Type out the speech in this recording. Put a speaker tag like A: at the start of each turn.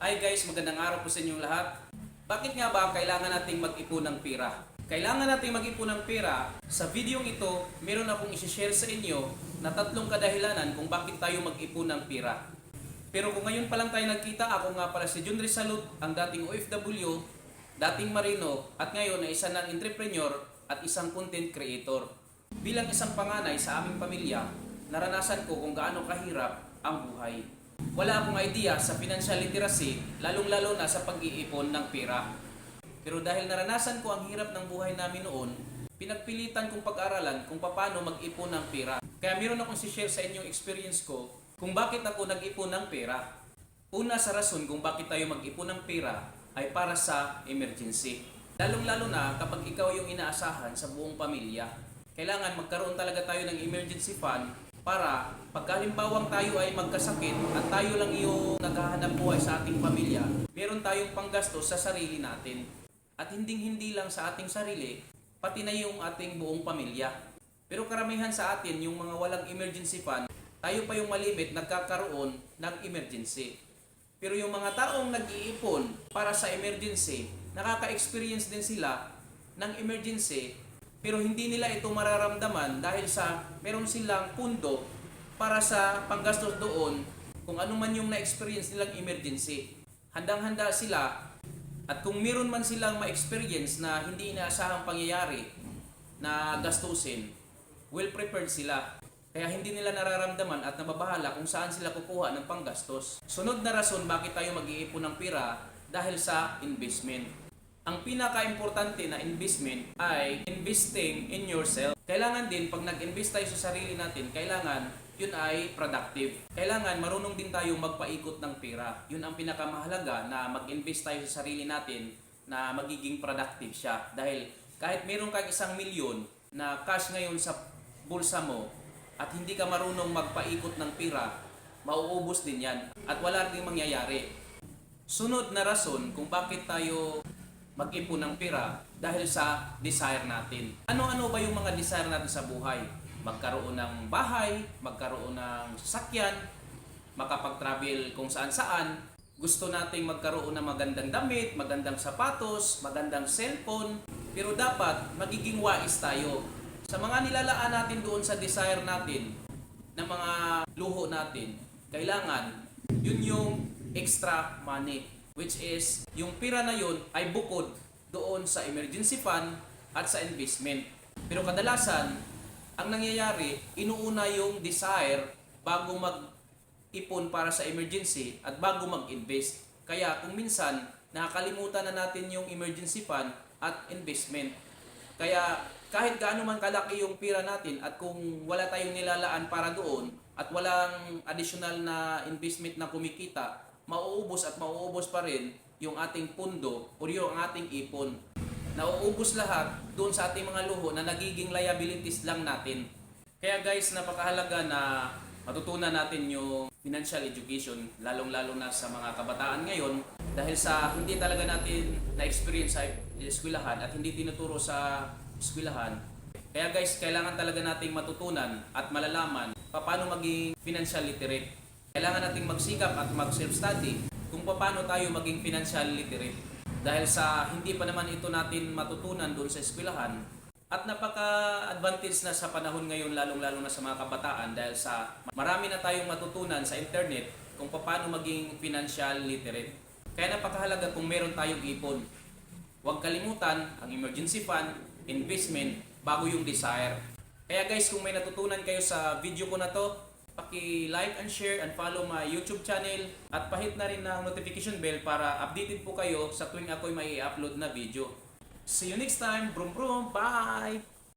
A: Hi guys, magandang araw po sa inyong lahat. Bakit nga ba kailangan nating mag-ipon ng pera? Kailangan nating mag-ipon ng pera. Sa videong ito, meron akong isi-share sa inyo na 3 kadahilanan kung bakit tayo mag-ipon ng pera. Pero kung ngayon pa lang tayo nagkita, ako nga pala si John Rizalud, ang dating OFW, dating Marino, at ngayon ay isa ng entrepreneur at isang content creator. Bilang isang panganay sa aming pamilya, naranasan ko kung gaano kahirap ang buhay. Wala akong idea sa financial literacy, lalong-lalo na sa pag-iipon ng pera. Pero dahil naranasan ko ang hirap ng buhay namin noon, pinagpilitan kong pag-aralan kung paano mag-ipon ng pera. Kaya meron akong si-share sa inyong experience ko kung bakit ako nag-ipon ng pera. Una sa rason kung bakit tayo mag-ipon ng pera ay para sa emergency. Lalong-lalo na kapag ikaw yung inaasahan sa buong pamilya. Kailangan magkaroon talaga tayo ng emergency fund para pagkalimbawang tayo ay magkasakit at tayo lang yung naghahanap buhay sa ating pamilya, meron tayong panggastos sa sarili natin. At hindi lang sa ating sarili, pati na yung ating buong pamilya. Pero karamihan sa atin, yung mga walang emergency fund, tayo pa yung malimit nagkakaroon ng emergency. Pero yung mga taong nag-iipon para sa emergency, nakaka-experience din sila ng emergency, pero hindi nila ito mararamdaman dahil sa meron silang pundo para sa panggastos doon kung ano man yung na-experience nilang emergency. Handang-handa sila at kung meron man silang ma-experience na hindi inaasahang pangyayari na gastusin, well prepared sila. Kaya hindi nila nararamdaman at nababahala kung saan sila kukuha ng panggastos. Sunod na rason bakit tayo mag-iipon ng pera dahil sa investment. Ang pinaka-importante na investment ay investing in yourself. Kailangan din pag nag-invest tayo sa sarili natin, kailangan yun ay productive. Kailangan marunong din tayo magpaikot ng pera. Yun ang pinakamahalaga na mag-invest tayo sa sarili natin na magiging productive siya. Dahil kahit meron kang 1,000,000 na cash ngayon sa bulsa mo at hindi ka marunong magpaikot ng pera, mauubos din yan at wala rin mangyayari. Sunod na rason kung bakit tayo mag-ipon ng pera dahil sa desire natin. Ano-ano ba yung mga desire natin sa buhay? Magkaroon ng bahay, magkaroon ng sasakyan, makapag-travel kung saan-saan. Gusto nating magkaroon ng magandang damit, magandang sapatos, magandang cellphone. Pero dapat magiging wais tayo. Sa mga nilalaan natin doon sa desire natin, ng mga luho natin, kailangan yun yung extra money. Which is, yung pera na yun ay bukod doon sa emergency fund at sa investment. Pero kadalasan, ang nangyayari, inuuna yung desire bago mag-ipon para sa emergency at bago mag-invest. Kaya kung minsan, nakakalimutan na natin yung emergency fund at investment. Kaya kahit gaano man kalaki yung pera natin at kung wala tayong nilalaan para doon at walang additional na investment na kumikita, mauubos at mauubos pa rin yung ating pundo o yung ating ipon. Nauubos lahat doon sa ating mga luho na nagiging liabilities lang natin. Kaya guys, napakahalaga na matutunan natin yung financial education, lalong-lalo na sa mga kabataan ngayon dahil sa hindi talaga natin na-experience sa eskwelahan at hindi tinuturo sa eskwelahan. Kaya guys, kailangan talaga nating matutunan at malalaman paano maging financial literate. Kailangan nating magsikap at mag-self-study kung paano tayo maging financial literate. Dahil sa hindi pa naman ito natin matutunan doon sa eskwelahan at napaka-advantage na sa panahon ngayon lalong-lalo na sa mga kabataan dahil sa marami na tayong matutunan sa internet kung paano maging financial literate. Kaya napakahalaga kung meron tayong ipon. Huwag kalimutan ang emergency fund, investment, bago yung desire. Kaya guys, kung may natutunan kayo sa video ko na to, paki-like and share and follow my YouTube channel at pahit na rin ng notification bell para updated po kayo sa tuwing ako'y may i-upload na video. See you next time. Brum brum. Bye!